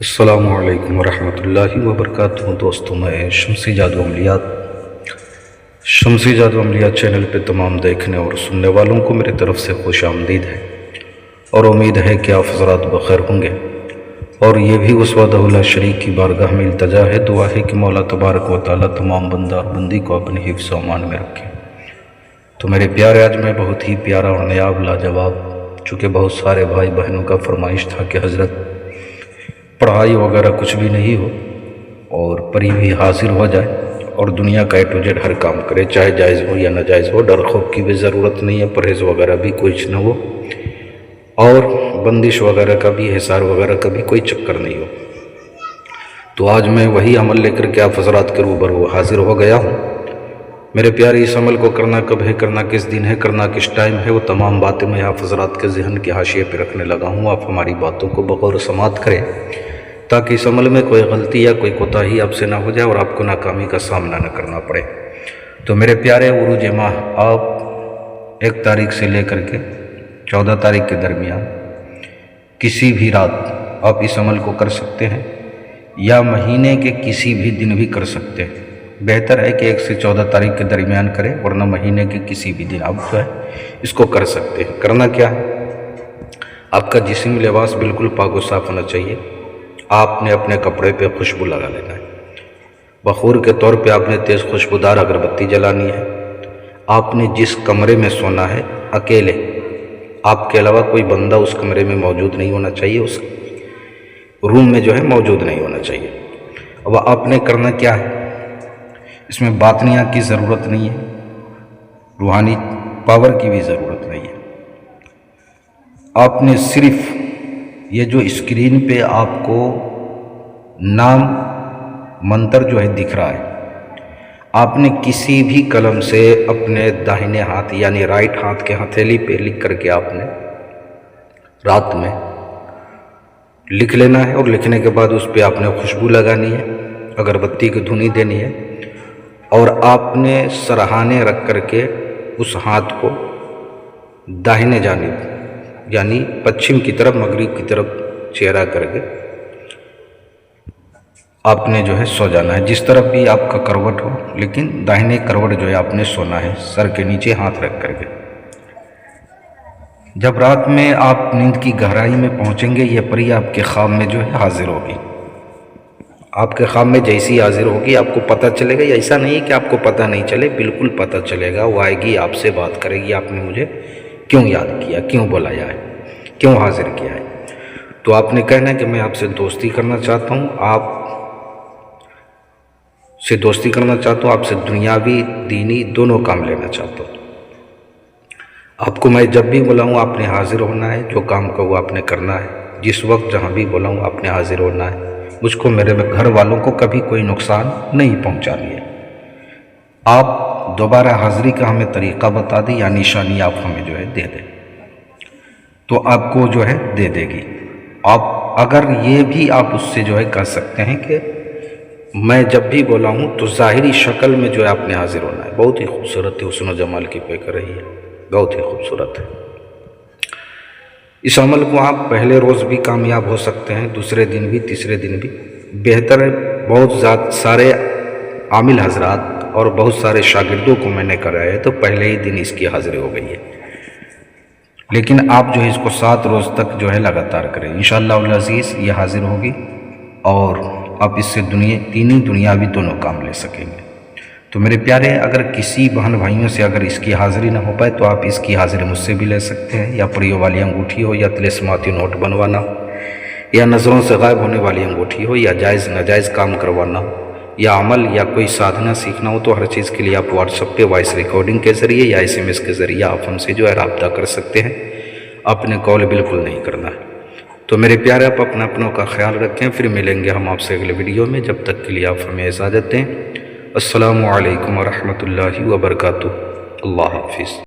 السلام علیکم ورحمۃ اللہ وبرکاتہ دوستوں، میں شمسی جادو عملیات چینل پہ تمام دیکھنے اور سننے والوں کو میری طرف سے خوش آمدید ہے، اور امید ہے کہ آپ حضرات بخیر ہوں گے۔ اور یہ بھی اس وحدہ لا شریک کی بارگاہ میں التجا ہے، دعا ہے کہ مولا تبارک و تعالیٰ تمام بندہ بندی کو اپنے حفظ و امان میں رکھے۔ تو میرے پیارے، آج میں بہت ہی پیارا اور نایاب لاجواب، چونکہ بہت سارے بھائی بہنوں کا فرمائش تھا کہ حضرت پڑھائی وغیرہ کچھ بھی نہیں ہو اور پری بھی حاضر ہو جائے اور دنیا کا اے ٹو زیڈ ہر کام کرے، چاہے جائز ہو یا ناجائز ہو، ڈر خوف کی بھی ضرورت نہیں ہے، پرہیز وغیرہ بھی کچھ نہ ہو، اور بندش وغیرہ کا بھی، حصار وغیرہ کا بھی کوئی چکر نہیں ہو۔ تو آج میں وہی عمل لے کر کے آپ حضرات کے روبرو حاضر ہو گیا ہوں۔ میرے پیارے، اس عمل کو کرنا کب ہے، کرنا کس دن ہے، کرنا کس ٹائم ہے، وہ تمام باتیں میں آپ حضرات کے ذہن کے حاشیے پہ رکھنے لگا ہوں۔ آپ ہماری باتوں کو بغور سماعت کریں تاکہ اس عمل میں کوئی غلطی یا کوئی کوتاہی آپ سے نہ ہو جائے اور آپ کو ناکامی کا سامنا نہ کرنا پڑے۔ تو میرے پیارے، عروج ماہ آپ 1 تاریخ سے لے کر کے 14 تاریخ کے درمیان کسی بھی رات آپ اس عمل کو کر سکتے ہیں، یا مہینے کے کسی بھی دن بھی کر سکتے ہیں۔ بہتر ہے کہ 1 سے 14 تاریخ کے درمیان کریں، ورنہ مہینے کے کسی بھی دن آپ جو ہے اس کو کر سکتے ہیں۔ کرنا کیا ہے، آپ کا جسم لباس بالکل پاک و صاف ہونا چاہیے۔ آپ نے اپنے کپڑے پہ خوشبو لگا لینا ہے، بخور کے طور پہ آپ نے تیز خوشبودار اگربتی جلانی ہے۔ آپ نے جس کمرے میں سونا ہے، اکیلے، آپ کے علاوہ کوئی بندہ اس کمرے میں موجود نہیں ہونا چاہیے، اس روم میں جو ہے موجود نہیں ہونا چاہیے۔ اب آپ نے کرنا کیا ہے، اس میں باطنیہ کی ضرورت نہیں ہے، روحانی پاور کی بھی ضرورت نہیں ہے۔ آپ نے صرف یہ جو اسکرین پہ آپ کو نام منتر جو ہے دکھ رہا ہے، آپ نے کسی بھی قلم سے اپنے داہنے ہاتھ یعنی رائٹ ہاتھ کے ہتھیلی پہ لکھ کر کے آپ نے رات میں لکھ لینا ہے، اور لکھنے کے بعد اس پہ آپ نے خوشبو لگانی ہے، اگربتی کی دھنی دینی ہے، اور آپ نے سرہانے رکھ کر کے اس ہاتھ کو داہنے جانب یعنی پچھم کی طرف، مغرب کی طرف چہرہ کر کے آپ نے جو ہے سو جانا ہے، جس طرف بھی آپ کا کروٹ ہو، لیکن داہنے کروٹ جو ہے آپ نے سونا ہے، سر کے نیچے ہاتھ رکھ کر کے۔ جب رات میں آپ نیند کی گہرائی میں پہنچیں گے، یہ پری آپ کے خواب میں جو ہے حاضر ہوگی۔ آپ کے خواب میں جیسی حاضر ہوگی آپ کو پتہ چلے گا، ایسا نہیں ہے کہ آپ کو پتہ نہیں چلے، بالکل پتہ چلے گا۔ وہ آئے گی، آپ سے بات کرے گی، آپ نے مجھے کیوں یاد کیا، کیوں بلایا ہے، کیوں حاضر کیا ہے۔ تو آپ نے کہنا ہے کہ میں آپ سے دوستی کرنا چاہتا ہوں، آپ سے دوستی کرنا چاہتا ہوں، آپ سے دنیاوی دینی دونوں کام لینا چاہتا ہوں۔ آپ کو میں جب بھی بلاؤں آپ نے حاضر ہونا ہے، جو کام کا وہ آپ نے کرنا ہے، جس وقت جہاں بھی بلاؤں آپ نے حاضر ہونا ہے۔ مجھ کو، میرے گھر والوں کو کبھی کوئی نقصان نہیں پہنچانی ہے۔ آپ دوبارہ حاضری کا ہمیں طریقہ بتا دیں یا نشانی آپ ہمیں جو ہے دے دیں، تو آپ کو جو ہے دے دے گی۔ آپ اگر یہ بھی آپ اس سے جو ہے کہہ سکتے ہیں کہ میں جب بھی بولا ہوں تو ظاہری شکل میں جو ہے آپ نے حاضر ہونا ہے۔ بہت ہی خوبصورت ہے، حسن و جمال کی پہ کر رہی ہے، بہت ہی خوبصورت ہے۔ اس عمل کو آپ پہلے روز بھی کامیاب ہو سکتے ہیں، دوسرے دن بھی، تیسرے دن بھی۔ بہتر ہے، بہت سارے عامل حضرات اور بہت سارے شاگردوں کو میں نے کرایا ہے تو پہلے ہی دن اس کی حاضری ہو گئی ہے، لیکن آپ جو ہے اس کو 7 روز تک جو ہے لگاتار کریں، انشاءاللہ العزیز یہ حاضر ہوگی، اور آپ اس سے دینی دنیاوی دونوں کام لے سکیں گے۔ تو میرے پیارے، اگر کسی بہن بھائیوں سے اگر اس کی حاضری نہ ہو پائے تو آپ اس کی حاضری مجھ سے بھی لے سکتے ہیں، یا پریوں والی انگوٹھی ہو، یا طلسماتی نوٹ بنوانا ہو، یا نظروں سے غائب ہونے والی انگوٹھی ہو، یا جائز ناجائز کام کروانا ہو، یا عمل یا کوئی سادھنا سیکھنا ہو، تو ہر چیز کے لیے آپ واٹس ایپ پہ وائس ریکارڈنگ کے ذریعے یا SMS کے ذریعے آپ ہم سے جو ہے رابطہ کر سکتے ہیں۔ آپ نے کال بالکل نہیں کرنا ہے۔ تو میرے پیارے، آپ اپنوں کا خیال رکھیں، پھر ملیں گے ہم آپ سے اگلے ویڈیو میں، جب تک کے لیے آپ ہمیں اجازت دیں۔ السلام علیکم ورحمۃ اللہ وبرکاتہ۔ اللہ حافظ۔